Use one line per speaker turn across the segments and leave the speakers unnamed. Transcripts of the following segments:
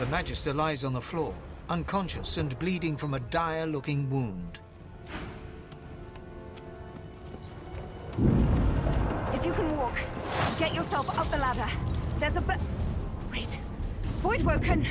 The Magister lies on the floor, unconscious and bleeding from a dire-looking wound.
If you can walk, get yourself up the ladder. There's a wait. Voidwoken!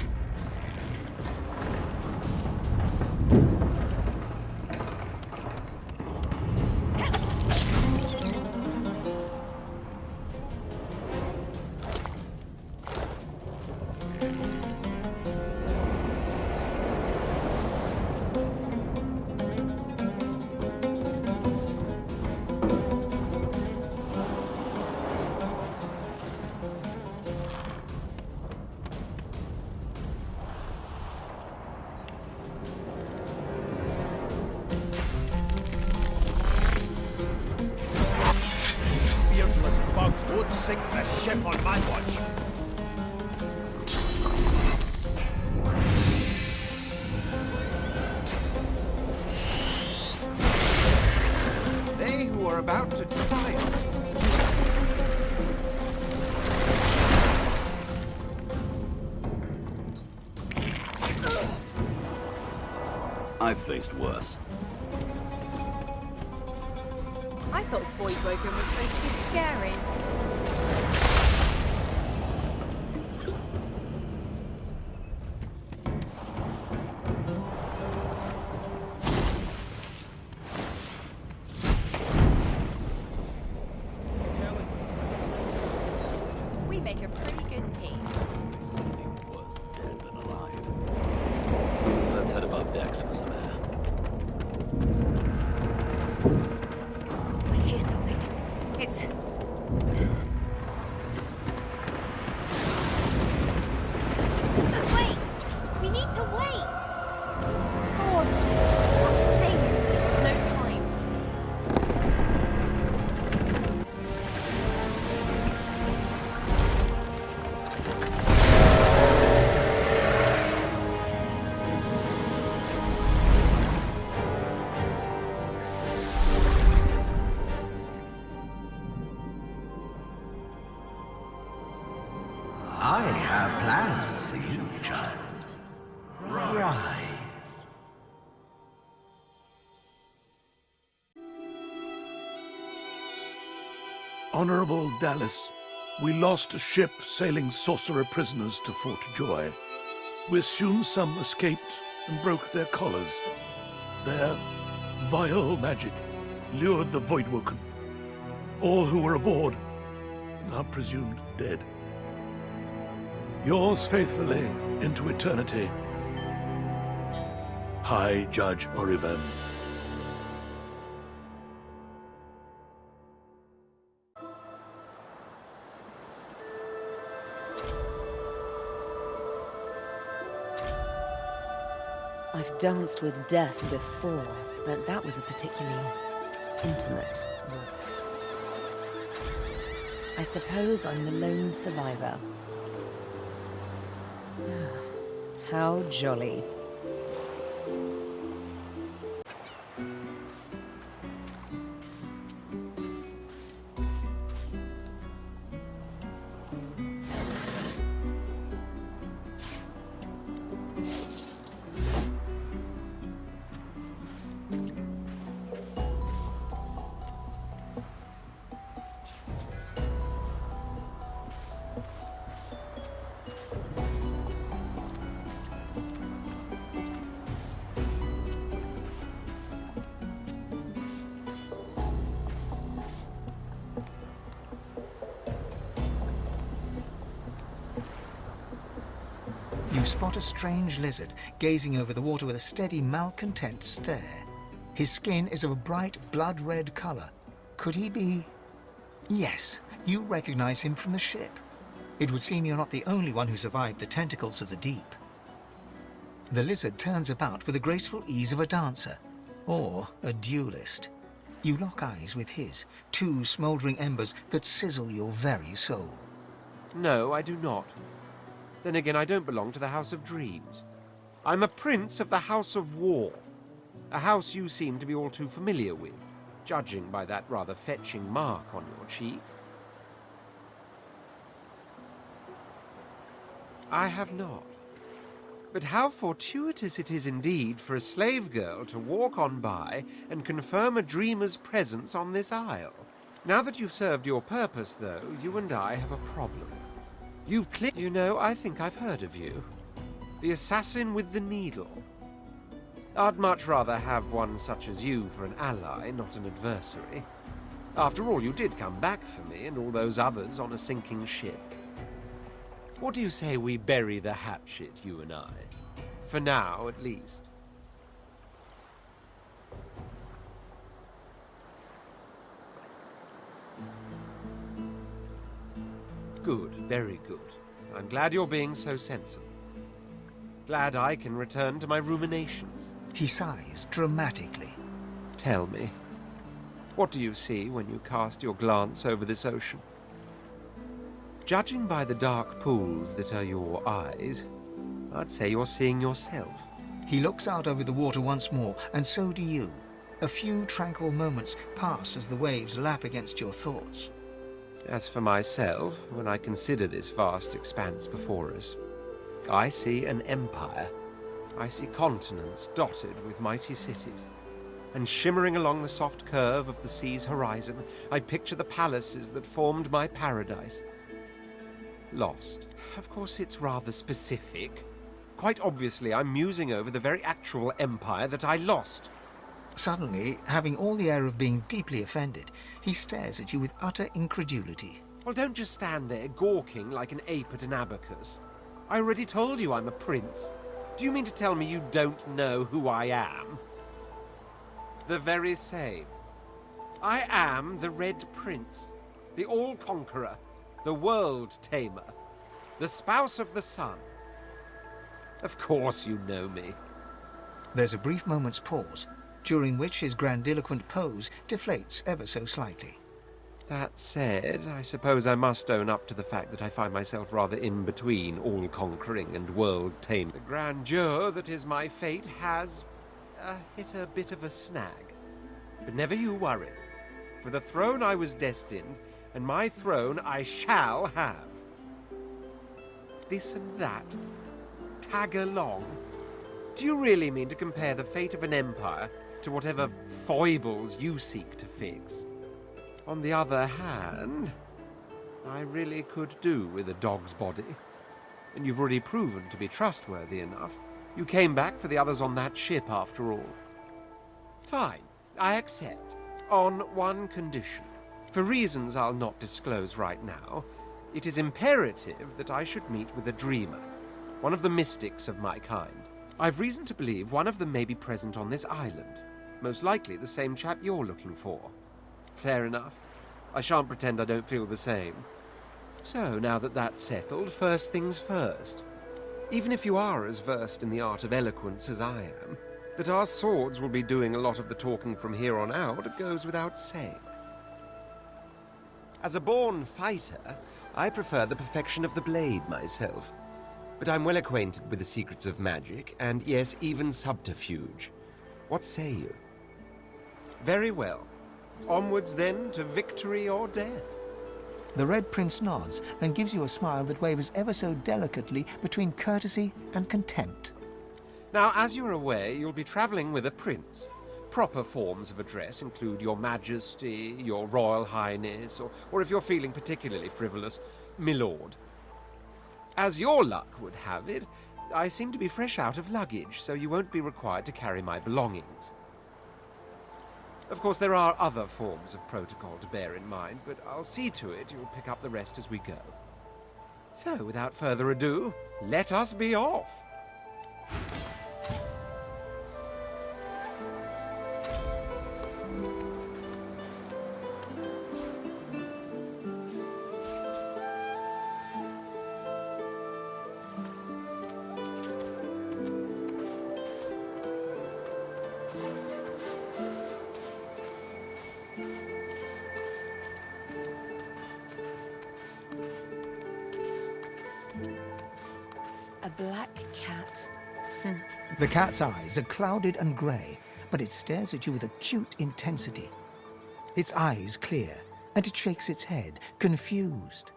Would sink the ship on my watch. They who are about to triumph.
I've faced worse.
I thought Voidwoken was supposed to be scary.
We make a pretty good team.
Something was dead and alive. Let's head above decks for some air.
I hear something. It's...
Wait! We need to wait!
Gods! That thing! There's no time.
I have plans for you, child. Rise.
Honorable Dallas, we lost a ship sailing sorcerer prisoners to Fort Joy. We assume some escaped and broke their collars. Their vile magic lured the Voidwoken. All who were aboard are presumed dead. Yours faithfully into eternity, High Judge Oriven.
I've danced with death before, but that was a particularly intimate waltz. I suppose I'm the lone survivor. How jolly.
You spot a strange lizard gazing over the water with a steady, malcontent stare. His skin is of a bright, blood-red color. Could he be... Yes, you recognize him from the ship. It would seem you're not the only one who survived the tentacles of the deep. The lizard turns about with the graceful ease of a dancer, or a duelist. You lock eyes with his, two smoldering embers that sizzle your very soul.
No, I do not. Then again, I don't belong to the House of Dreams. I'm a prince of the House of War, a house you seem to be all too familiar with, judging by that rather fetching mark on your cheek. I have not. But how fortuitous it is indeed for a slave girl to walk on by and confirm a dreamer's presence on this isle. Now that you've served your purpose, though, you and I have a problem. You've clicked... You know, I think I've heard of you. The assassin with the needle. I'd much rather have one such as you for an ally, not an adversary. After all, you did come back for me and all those others on a sinking ship. What do you say we bury the hatchet, you and I? For now, at least. Good, very good. I'm glad you're being so sensible. Glad I can return to my ruminations.
He sighs dramatically.
Tell me, what do you see when you cast your glance over this ocean? Judging by the dark pools that are your eyes, I'd say you're seeing yourself.
He looks out over the water once more, and so do you. A few tranquil moments pass as the waves lap against your thoughts.
As for myself, when I consider this vast expanse before us, I see an empire. I see continents dotted with mighty cities. And shimmering along the soft curve of the sea's horizon, I picture the palaces that formed my paradise. Lost. Of course, it's rather specific. Quite obviously, I'm musing over the very actual empire that I lost.
Suddenly, having all the air of being deeply offended, he stares at you with utter incredulity.
Well, don't just stand there gawking like an ape at an abacus. I already told you I'm a prince. Do you mean to tell me you don't know who I am? The very same. I am the Red Prince, the All-Conqueror, the World-Tamer, the Spouse of the Sun. Of course you know me.
There's a brief moment's pause, during which his grandiloquent pose deflates ever so slightly.
That said, I suppose I must own up to the fact that I find myself rather in between all-conquering and world-tamer. The grandeur that is my fate has hit a bit of a snag. But never you worry. For the throne I was destined, and my throne I shall have. This and that. Tag along. Do you really mean to compare the fate of an empire to whatever foibles you seek to fix? On the other hand, I really could do with a dog's body. And you've already proven to be trustworthy enough. You came back for the others on that ship, after all. Fine, I accept. On one condition. For reasons I'll not disclose right now, it is imperative that I should meet with a dreamer, one of the mystics of my kind. I've reason to believe one of them may be present on this island. Most likely the same chap you're looking for. Fair enough. I shan't pretend I don't feel the same. So, now that that's settled, first things first. Even if you are as versed in the art of eloquence as I am, that our swords will be doing a lot of the talking from here on out goes without saying. As a born fighter, I prefer the perfection of the blade myself. But I'm well acquainted with the secrets of magic, and yes, even subterfuge. What say you? Very well. Onwards then to victory or death.
The Red Prince nods and gives you a smile that wavers ever so delicately between courtesy and contempt.
Now, as you're aware, you'll be traveling with a prince. Proper forms of address include Your Majesty, Your Royal Highness, or if you're feeling particularly frivolous, Milord. As your luck would have it, I seem to be fresh out of luggage, so you won't be required to carry my belongings. Of course, there are other forms of protocol to bear in mind, but I'll see to it you'll pick up the rest as we go. So, without further ado, let us be off!
A black cat.
The cat's eyes are clouded and grey, but it stares at you with acute intensity. Its eyes clear, and it shakes its head, confused.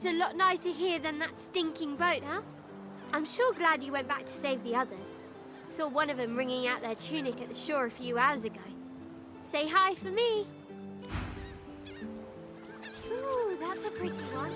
It's a lot nicer here than that stinking boat, huh? I'm sure glad you went back to save the others. Saw one of them wringing out their tunic at the shore a few hours ago. Say hi for me. Ooh, that's a pretty one.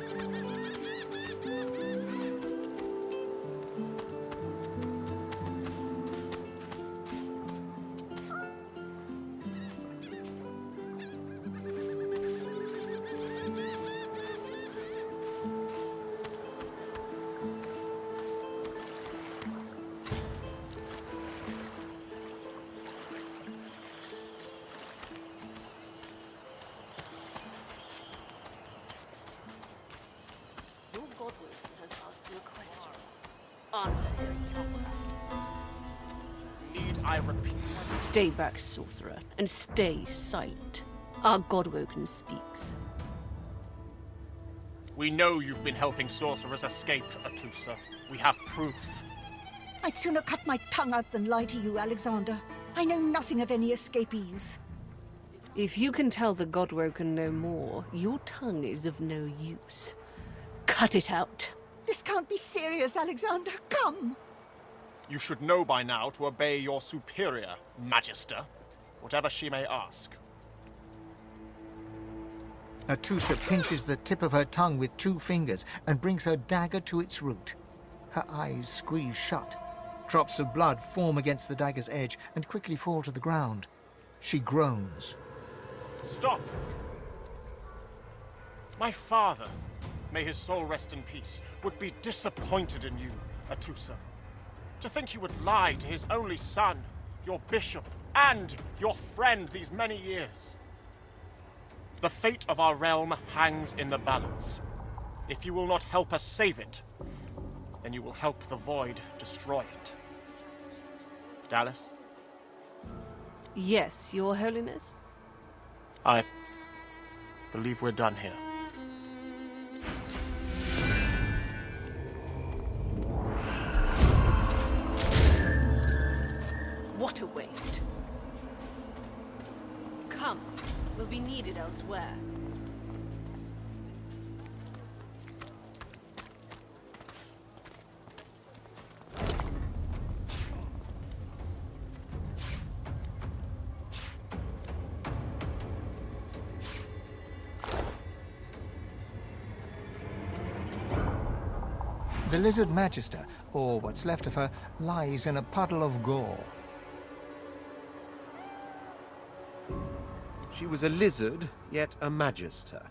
Need I repeat?
Stay back, sorcerer, and stay silent. Our Godwoken speaks.
We know you've been helping sorcerers escape, Atusa. We have proof.
I'd sooner cut my tongue out than lie to you, Alexander. I know nothing of any escapees.
If you can tell the Godwoken no more, your tongue is of no use. Cut it out.
This can't be serious, Alexander. Come!
You should know by now to obey your superior, Magister, whatever she may ask.
Atusa pinches the tip of her tongue with 2 fingers and brings her dagger to its root. Her eyes squeeze shut. Drops of blood form against the dagger's edge and quickly fall to the ground. She groans.
Stop! My father, may his soul rest in peace, would be disappointed in you, Atusa. To think you would lie to his only son, your bishop, and your friend these many years. The fate of our realm hangs in the balance. If you will not help us save it, then you will help the Void destroy it. Dallas?
Yes, Your Holiness?
I believe we're done here.
What a waste. Come, we'll be needed elsewhere.
The lizard magister, or what's left of her, lies in a puddle of gore.
She was a lizard, yet a magister.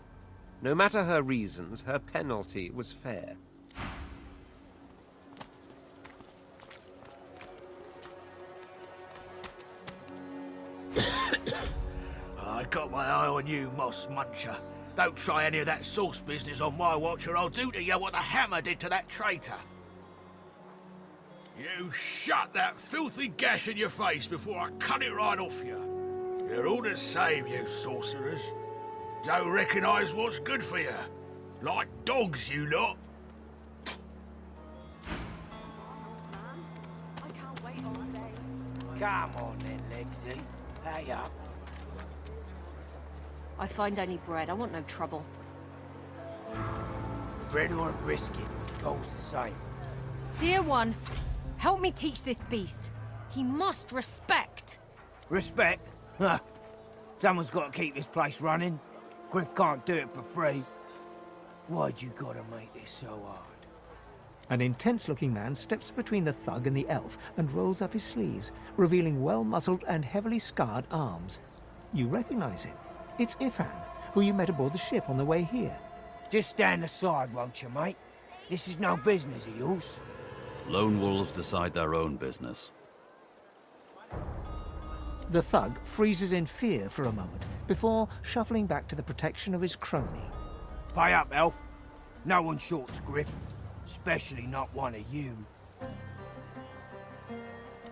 No matter her reasons, her penalty was fair.
I got my eye on you, Moss Muncher. Don't try any of that sauce business on my watch, or I'll do to you what the hammer did to that traitor. You shut that filthy gash in your face before I cut it right off you. You're all the same, you sorcerers. Don't recognise what's good for you. Like dogs, you lot.
I can't wait all day.
Come on then, Lexi. Pay up.
I find I need bread. I want no trouble.
Bread or a brisket, goes the same.
Dear one, help me teach this beast. He must respect.
Respect? Huh. Someone's got to keep this place running. Griff can't do it for free. Why'd you gotta make this so hard?
An intense-looking man steps between the thug and the elf and rolls up his sleeves, revealing well-muscled and heavily scarred arms. You recognize him. It's Ifan, who you met aboard the ship on the way here.
Just stand aside, won't you, mate? This is no business of yours.
Lone wolves decide their own business.
The thug freezes in fear for a moment, before shuffling back to the protection of his crony.
Pay up, elf. No one shorts Griff. Especially not one of you.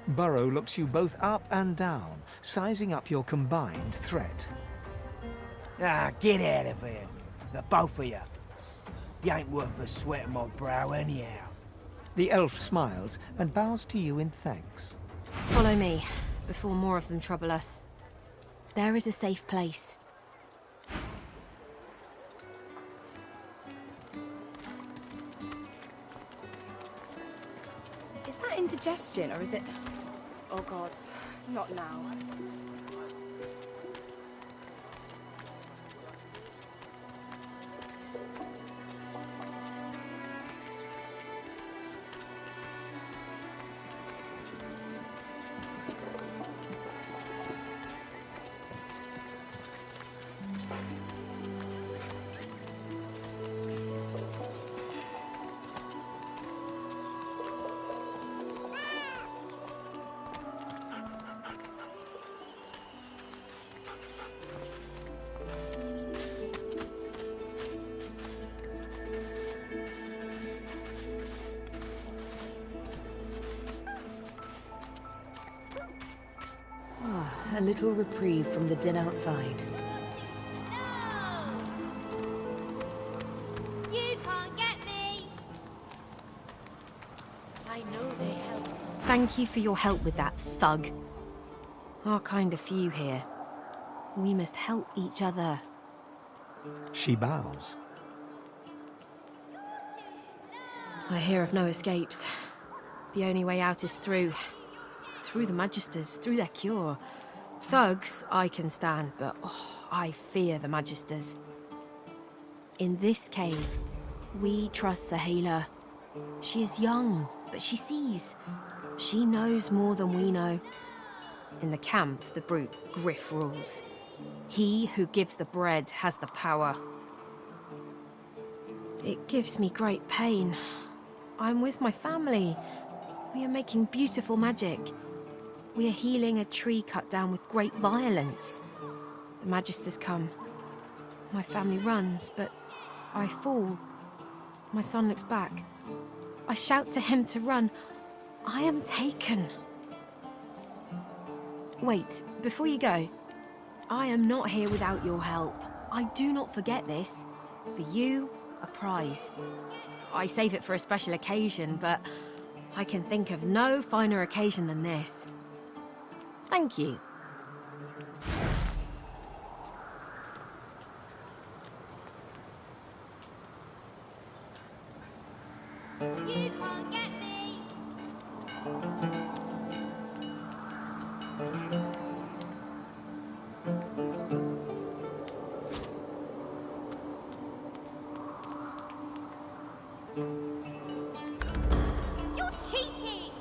Burrow looks you both up and down, sizing up your combined threat.
Ah, get out of here. The both of you. You ain't worth the sweat of my brow anyhow.
The elf smiles and bows to you in thanks.
Follow me, before more of them trouble us. There is a safe place. indigestion, or is it... Oh God, not now.
A little reprieve from the din outside.
You can't get me!
I know they help.
Thank you for your help with that, thug. Our kind of few here. We must help each other.
She bows.
I hear of no escapes. The only way out is through. Through the Magisters, through their cure. Thugs I can stand, but I fear the Magisters. In this cave, we trust the healer. She is young, but she sees. She knows more than we know. In the camp, the brute Griff rules. He who gives the bread has the power. It gives me great pain. I'm with my family. We are making beautiful magic. We are healing a tree cut down with great violence. The Magisters come. My family runs, but I fall. My son looks back. I shout to him to run. I am taken. Wait, before you go. I am not here without your help. I do not forget this. For you, a prize. I save it for a special occasion, but I can think of no finer occasion than this. Thank you.
You can't get me! You're cheating!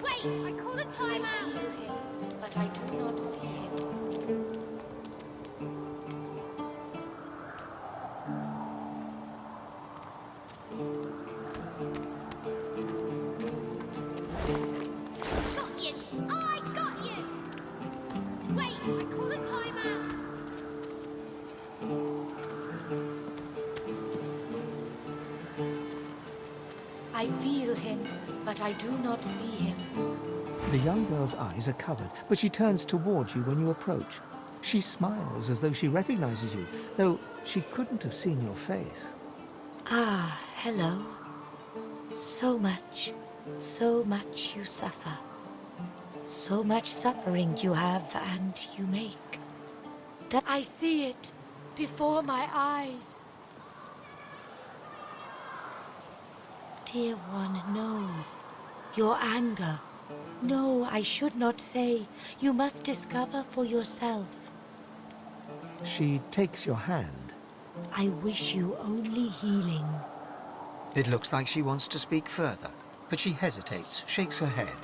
Wait, I call a timeout!
But I do not see him.
Got you! I got you! Wait, I call a timeout!
I feel him, but I do not see him.
The young girl's eyes are covered, but she turns towards you when you approach. She smiles as though she recognizes you, though she couldn't have seen your face.
Ah, hello. So much you suffer. So much suffering you have and you make. I see it before my eyes. Dear one, no. Your anger. No, I should not say. You must discover for yourself.
She takes your hand.
I wish you only healing.
It looks like she wants to speak further, but she hesitates, shakes her head.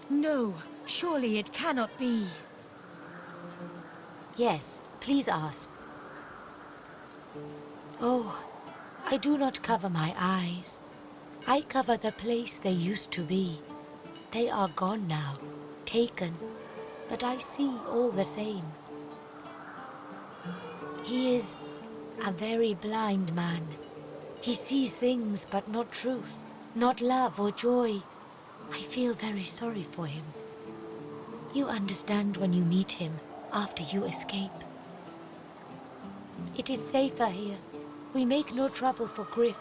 No, surely it cannot be. Yes, please ask. Oh, I do not cover my eyes. I cover the place they used to be. They are gone now, taken, but I see all the same. He is a very blind man. He sees things but not truth, not love or joy. I feel very sorry for him. You understand when you meet him after you escape. It is safer here. We make no trouble for Griff.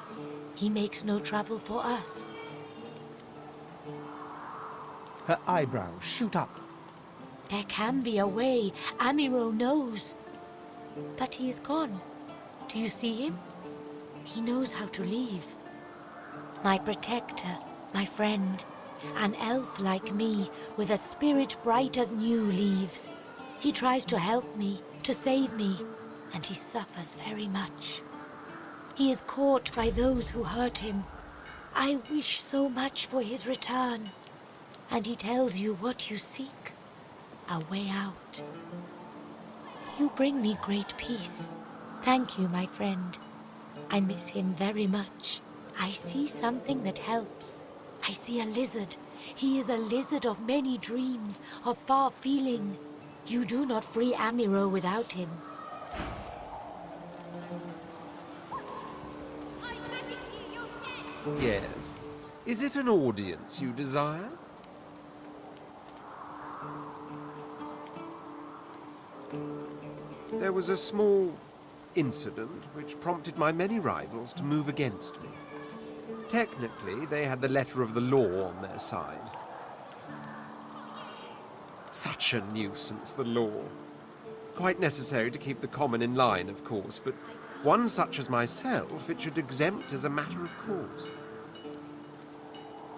He makes no trouble for us.
Her eyebrows shoot up.
There can be a way. Amiro knows. But he is gone. Do you see him? He knows how to leave. My protector, my friend. An elf like me, with a spirit bright as new leaves. He tries to help me, to save me, and he suffers very much. He is caught by those who hurt him. I wish so much for his return. And he tells you what you seek. A way out. You bring me great peace. Thank you, my friend. I miss him very much. I see something that helps. I see a lizard. He is a lizard of many dreams, of far feeling. You do not free Amiro without him.
Yes. Is it an audience you desire? There was a small incident which prompted my many rivals to move against me. Technically, they had the letter of the law on their side. Such a nuisance, the law. Quite necessary to keep the common in line, of course, but one such as myself it should exempt as a matter of course.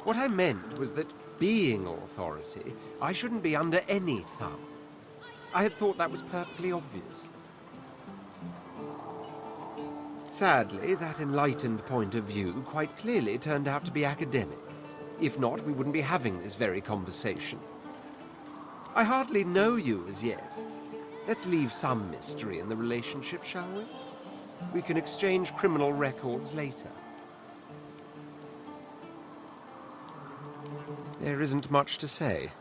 What I meant was that, being authority, I shouldn't be under any thumb. I had thought that was perfectly obvious. Sadly, that enlightened point of view quite clearly turned out to be academic. If not, we wouldn't be having this very conversation. I hardly know you as yet. Let's leave some mystery in the relationship, shall we? We can exchange criminal records later. There isn't much to say,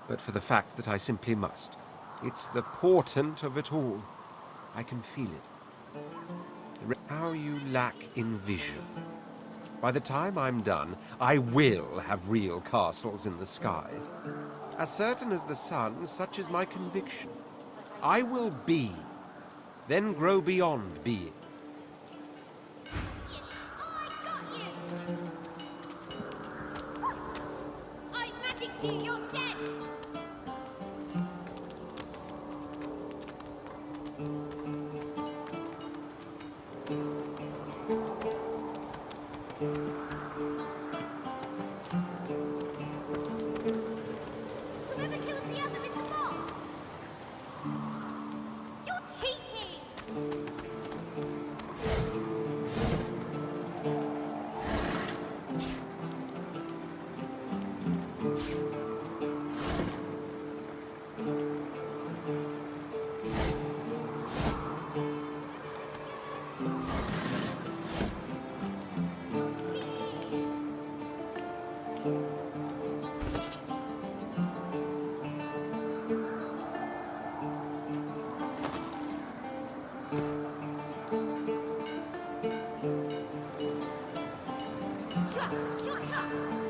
but for the fact that I simply must. It's the portent of it all. I can feel it. How you lack in vision. By the time I'm done, I will have real castles in the sky. As certain as the sun, such is my conviction. I will be, then grow beyond being.
I'm magic to you, you're dead! Whoever kills the other is the boss! You're cheating!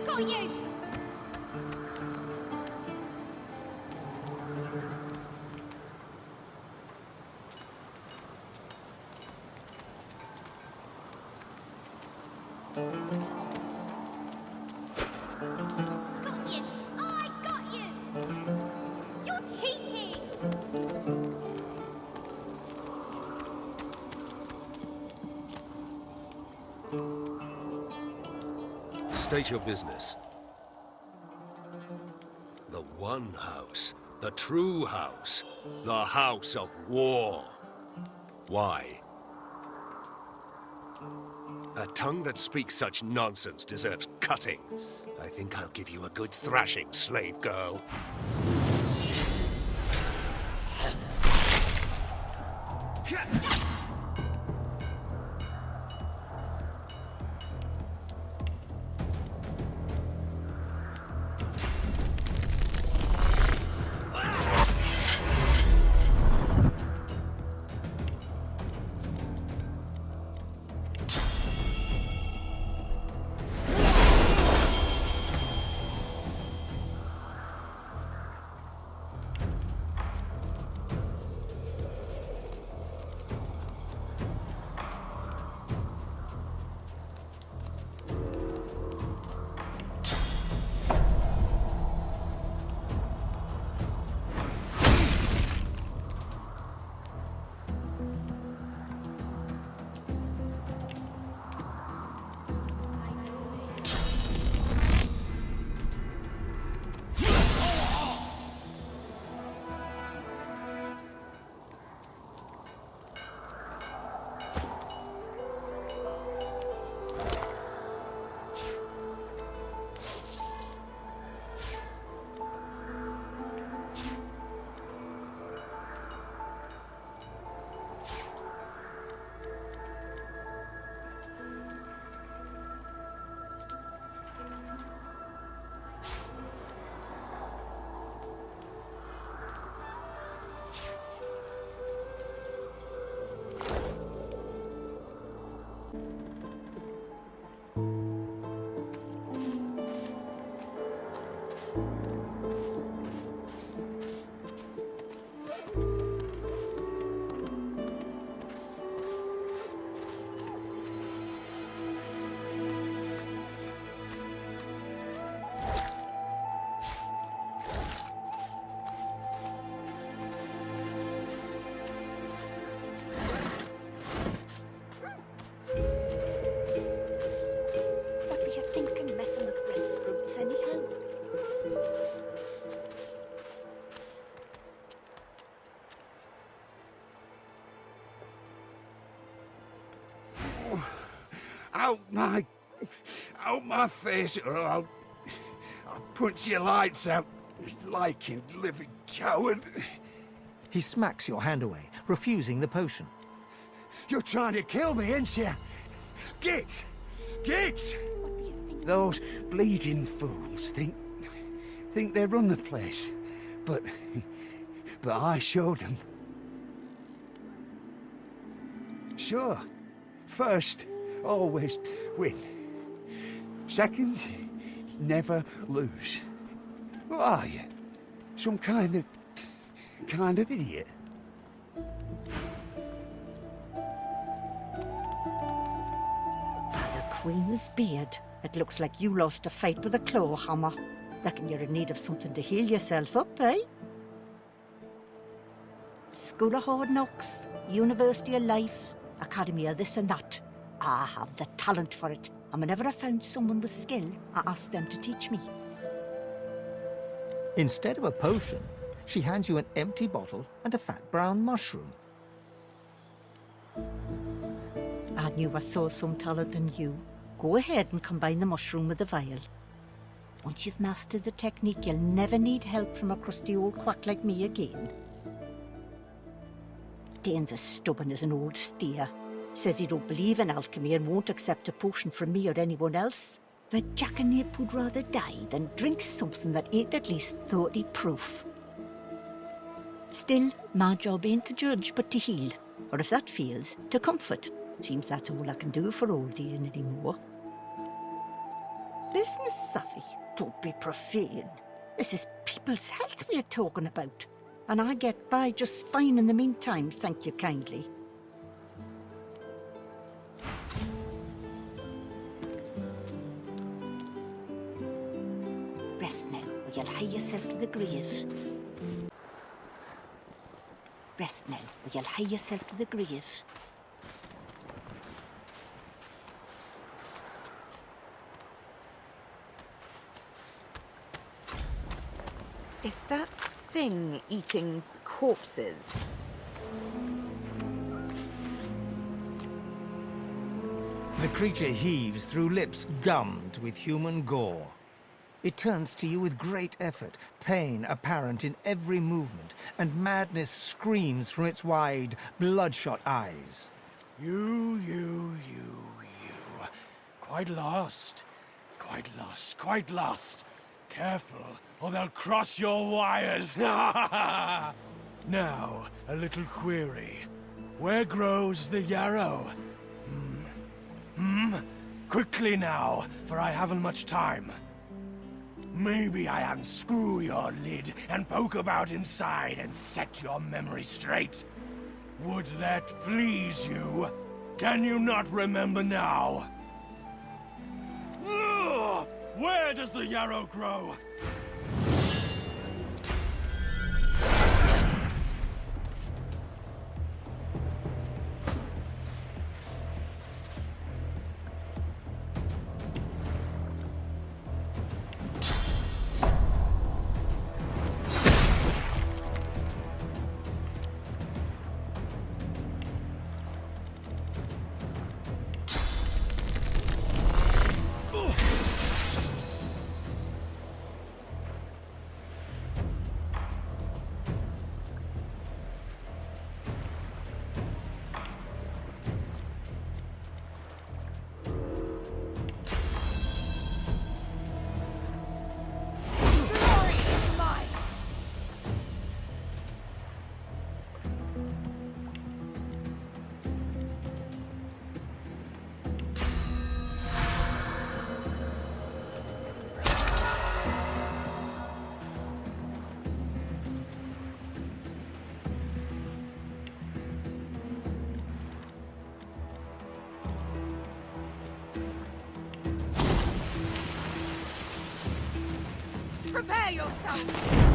Got you! Got you! I got you! You're cheating!
State your business. The one house, the true house, the house of war. Why? A tongue that speaks such nonsense deserves cutting. I think I'll give you a good thrashing, slave girl.
Out my face, or I'll punch your lights out, liking living coward.
He smacks your hand away, refusing the potion.
You're trying to kill me, ain't you? Get! Those bleeding fools think they run the place, but I showed them. Sure, first, always win. Second, never lose. What are you? Some kind of idiot?
By the Queen's beard, it looks like you lost a fight with a claw hammer. Reckon you're in need of something to heal yourself up, eh? School of Hard Knocks, University of Life, Academy of this and that. I have the talent for it, and whenever I found someone with skill, I asked them to teach me.
Instead of a potion, she hands you an empty bottle and a fat brown mushroom.
I knew I saw some talent in you. Go ahead and combine the mushroom with the vial. Once you've mastered the technique, you'll never need help from a crusty old quack like me again. Dane's as stubborn as an old steer. Says he don't believe in alchemy and won't accept a potion from me or anyone else. But Jackanap would rather die than drink something that ain't at least 30 proof. Still, my job ain't to judge, but to heal. Or if that fails, to comfort. Seems that's all I can do for old Dane anymore. Business savvy? Don't be profane. This is people's health we're talking about. And I get by just fine in the meantime, thank you kindly. Rest now, or you'll hie yourself to the grave. Rest now, or you'll hie yourself to the grave.
Is that thing eating corpses?
The creature heaves through lips gummed with human gore. It turns to you with great effort, pain apparent in every movement, and madness screams from its wide, bloodshot eyes.
You. Quite lost. Careful, or they'll cross your wires. Now, a little query. Where grows the yarrow? Quickly now, for I haven't much time. Maybe I unscrew your lid and poke about inside and set your memory straight. Would that please you? Can you not remember now? Ugh! Where does the yarrow grow?
Prepare yourself!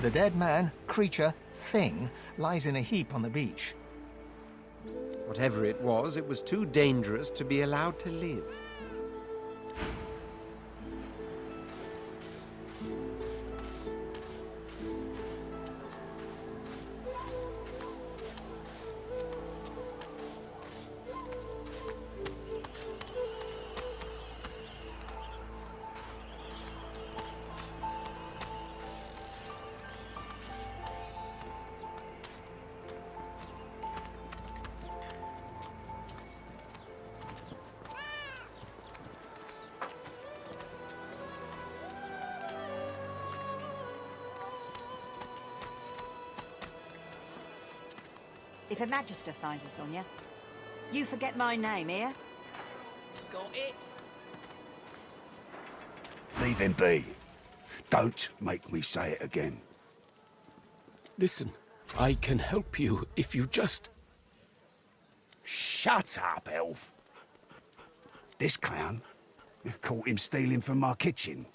The dead man, creature, thing, lies in a heap on the beach.
Whatever it was too dangerous to be allowed to live.
If a Magister finds us on you forget my name, here?
Got it?
Leave him be. Don't make me say it again.
Listen, I can help you if you just...
Shut up, elf. This clown caught him stealing from my kitchen.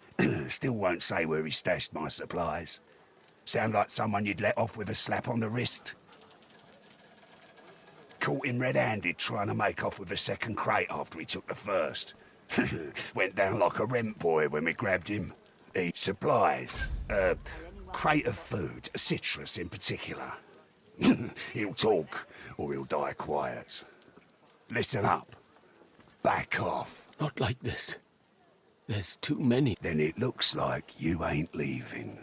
Still won't say where he stashed my supplies. Sound like someone you'd let off with a slap on the wrist. Caught him red-handed trying to make off with a second crate after he took the first. Went down like a rent boy when we grabbed him. Supplies. Crate of food, citrus in particular. He'll talk, or he'll die quiet. Listen up. Back off.
Not like this. There's too many.
Then it looks like you ain't leaving.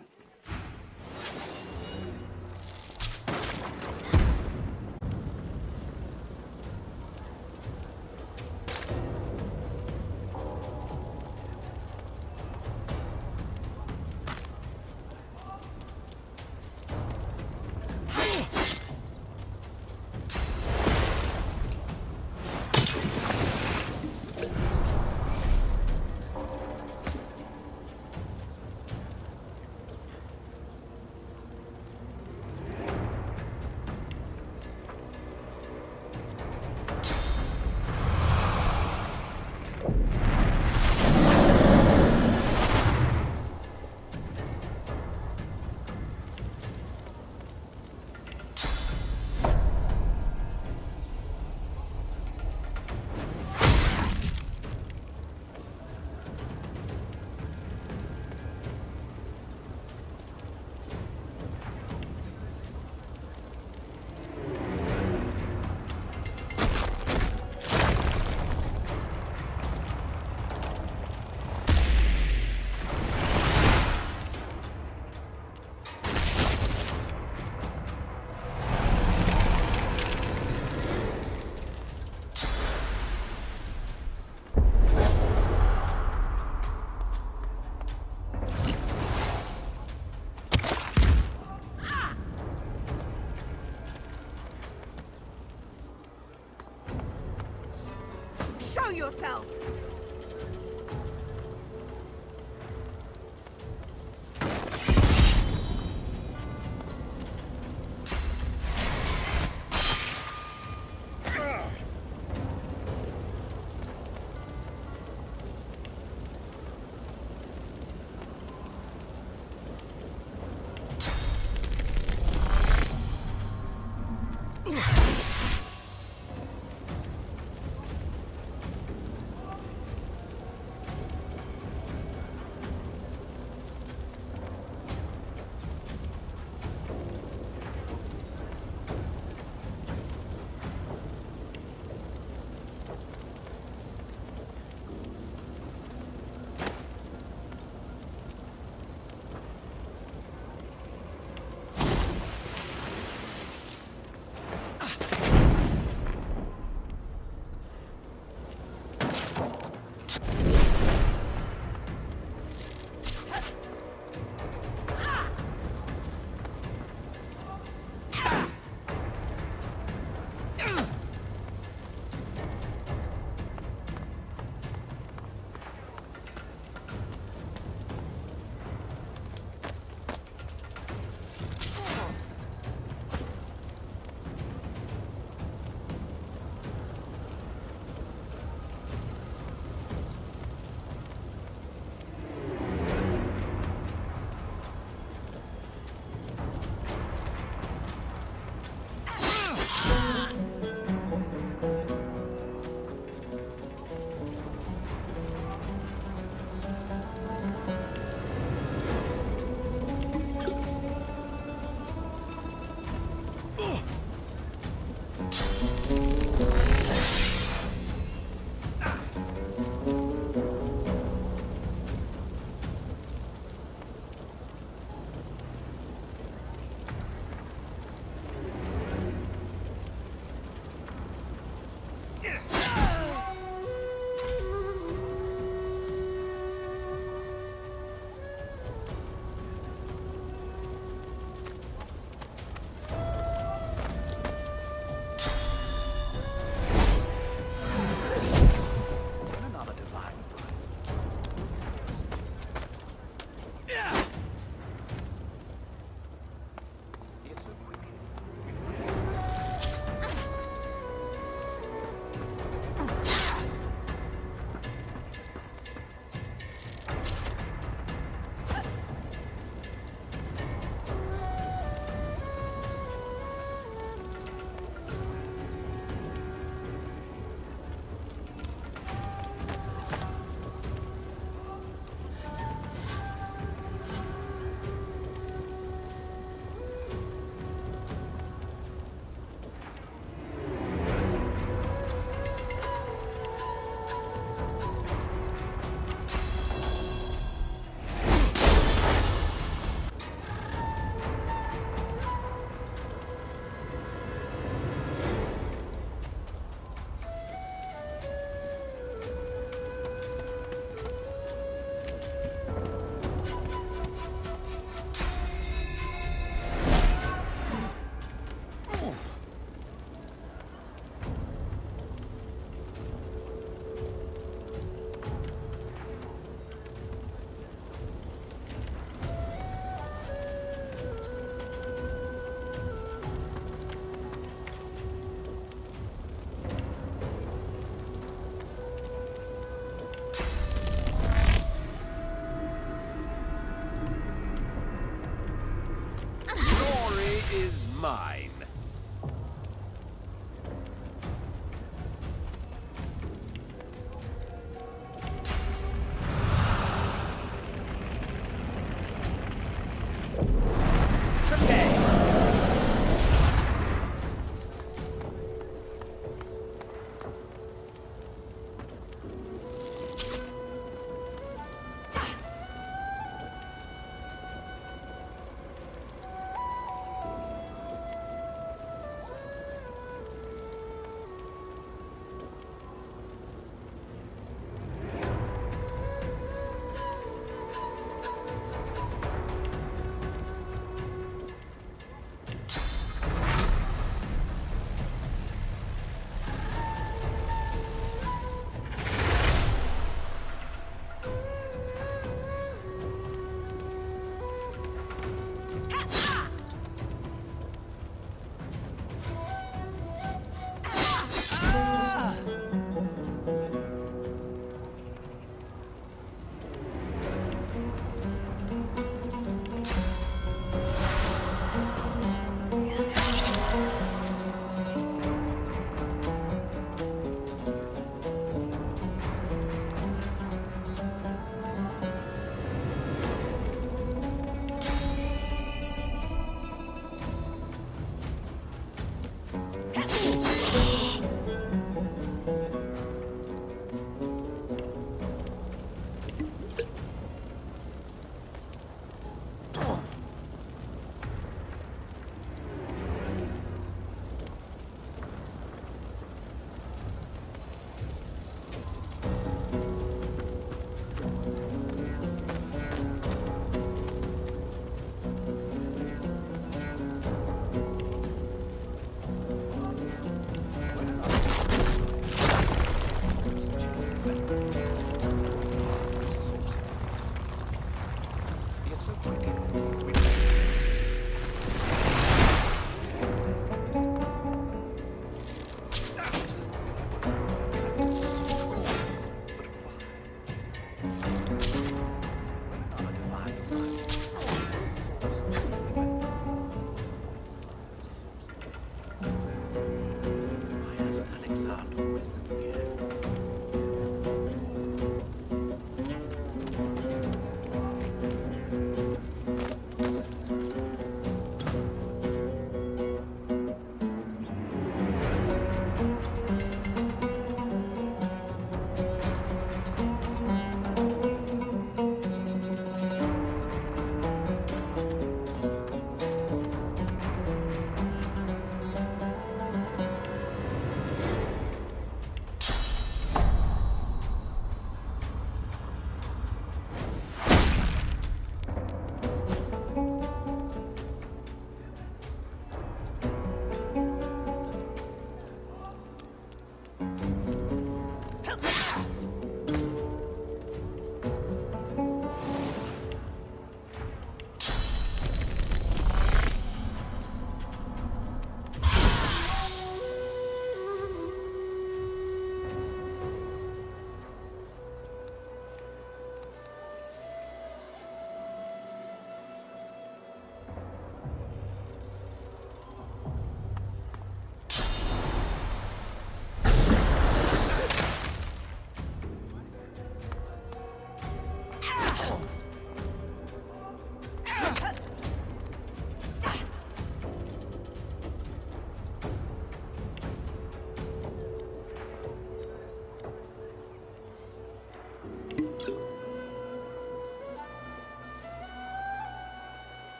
Show yourself!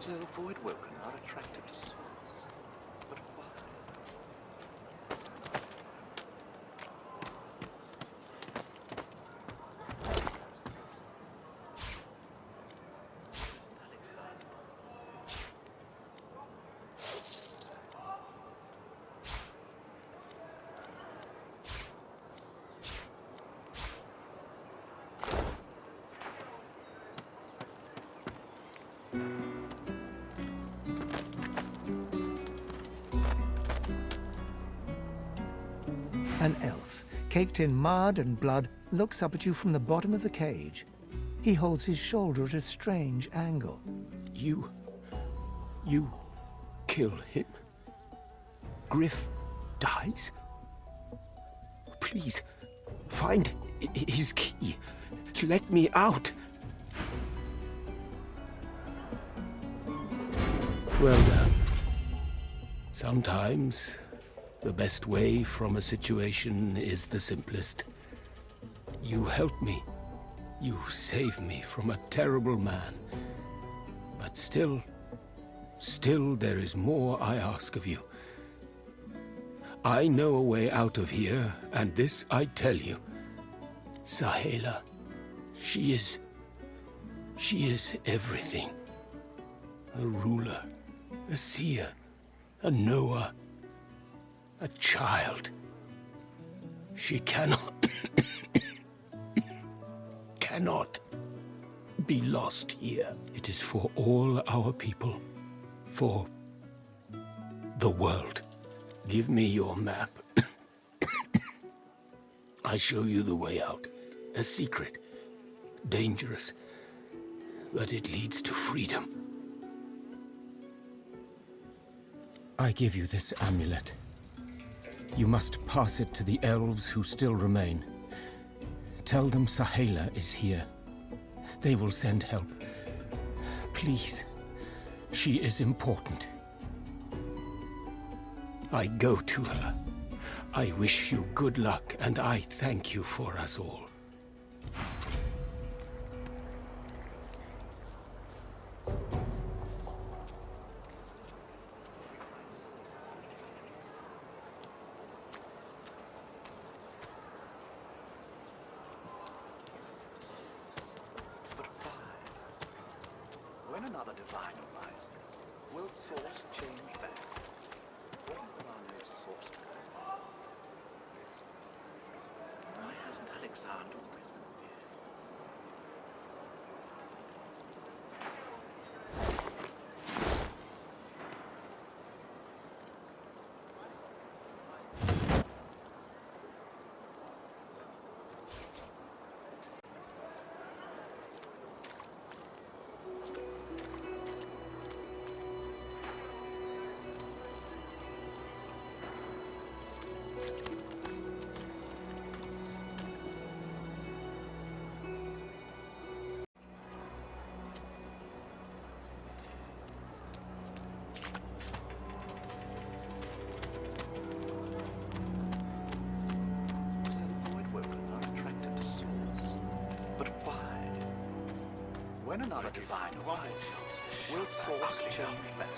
To avoid woken are attracted to souls. But why?
An elf, caked in mud and blood, looks up at you from the bottom of the cage. He holds his shoulder at a strange angle.
You kill him? Griff dies? Please, find his key. Let me out. Well done. Sometimes the best way from a situation is the simplest. You helped me. You saved me from a terrible man. But still there is more I ask of you. I know a way out of here, and this I tell you. Sahela, she is everything. A ruler, a seer, a knower, a child. She cannot be lost here. It is for all our people, for the world. Give me your map. I show you the way out. A secret, dangerous, but it leads to freedom. I give you this amulet. You must pass it to the elves who still remain. Tell them Sahela is here. They will send help. Please, she is important. I go to her. I wish you good luck, and I thank you for us all.
But why? When another divine arises, will source change back? What if there are no sources? Why hasn't Alexander risen yet? When another divine arises, will source change back?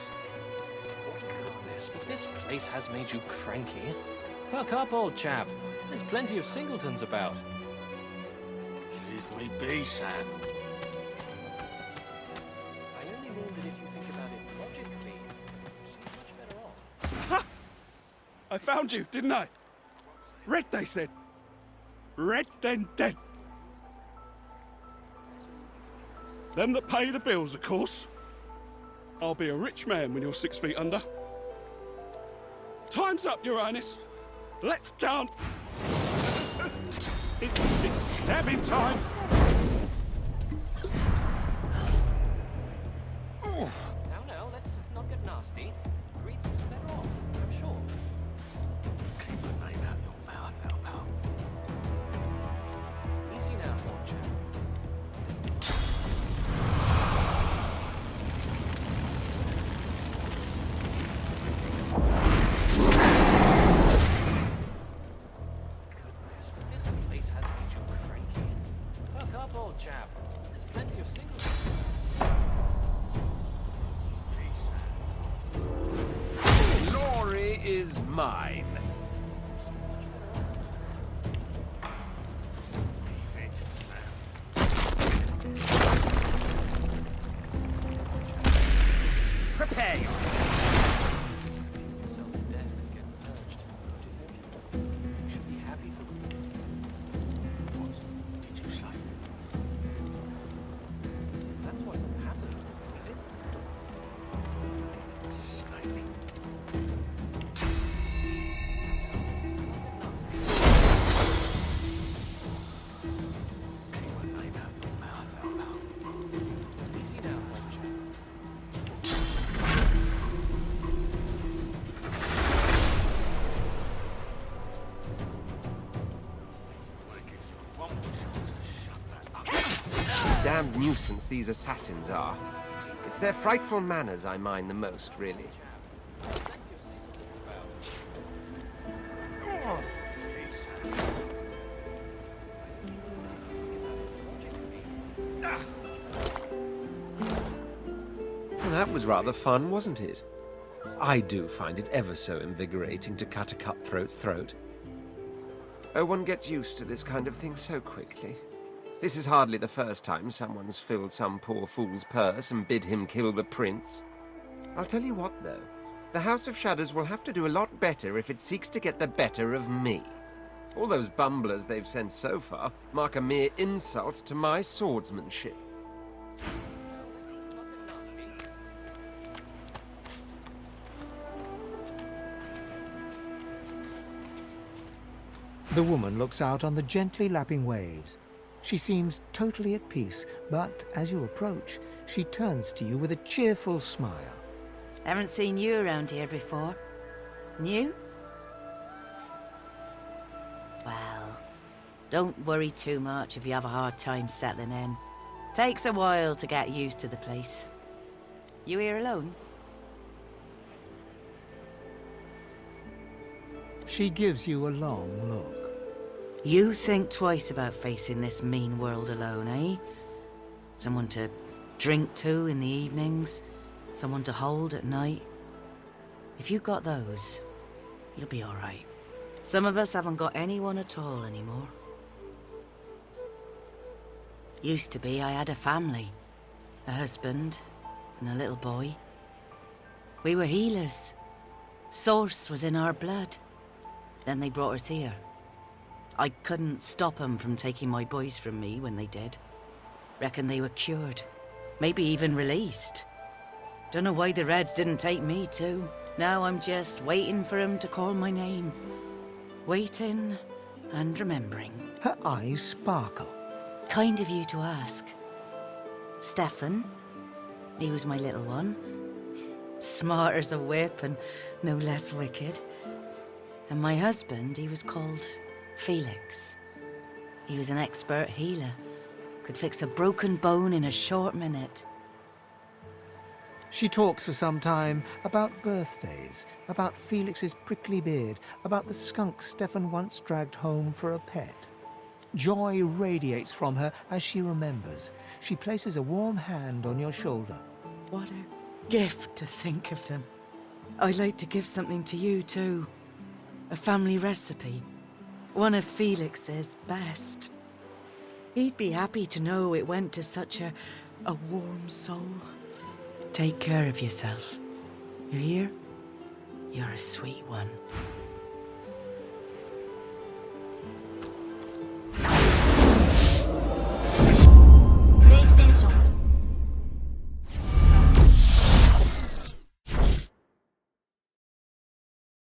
Goodness, but this place has made you cranky. Perk up, old chap. There's plenty of singletons about.
Leave me be, Sam.
I only mean that if you think about it logically, you seem much better off.
Ha! I found you, didn't I? Red, they said. Red, then dead. Them that pay the bills, of course. I'll be a rich man when you're 6 feet under. Time's up, Your Highness. Let's dance. It's stabbing time.
Now, let's not get nasty. Greet's better off, I'm sure.
Keep the name out your mouth, pal.
Easy now, old chap. Goodness, but this place has made you cranky. Perk up, old chap. There's plenty of singletons.
Glory is mine. Prepare yourself.
Yourself to death and get purged. What do you think? You should be happy for them. What did you say? That's what happened, isn't it? Easy now, old chap.
Damned nuisance these assassins are. It's their frightful manners I mind the most, really. Well, that was rather fun, wasn't it? I do find it ever so invigorating to cut a cutthroat's throat. Oh, one gets used to this kind of thing so quickly. This is hardly the first time someone's filled some poor fool's purse and bid him kill the prince. I'll tell you what, though. The House of Shadows will have to do a lot better if it seeks to get the better of me. All those bumblers they've sent so far mark a mere insult to my swordsmanship.
The woman looks out on the gently lapping waves. She seems totally at peace, but as you approach, she turns to you with a cheerful smile.
Haven't seen you around here before. New? Well, don't worry too much if you have a hard time settling in. Takes a while to get used to the place. You here alone?
She gives you a long look.
You think twice about facing this mean world alone, eh? Someone to drink to in the evenings, someone to hold at night. If you've got those, you'll be all right. Some of us haven't got anyone at all anymore. Used to be I had a family, a husband and a little boy. We were healers. Source was in our blood. Then they brought us here. I couldn't stop them from taking my boys from me when they did. Reckon they were cured. Maybe even released. Don't know why the Reds didn't take me too. Now I'm just waiting for them to call my name. Waiting and remembering.
Her eyes sparkle.
Kind of you to ask. Stefan, he was my little one. Smart as a whip and no less wicked. And my husband, he was called Felix. He was an expert healer. Could fix a broken bone in a short minute.
She talks for some time about birthdays, about Felix's prickly beard, about the skunk Stefan once dragged home for a pet. Joy radiates from her as she remembers. She places a warm hand on your shoulder.
What a gift to think of them. I'd like to give something to you too. A family recipe. One of Felix's best. He'd be happy to know it went to such a warm soul. Take care of yourself. You hear? You're a sweet one.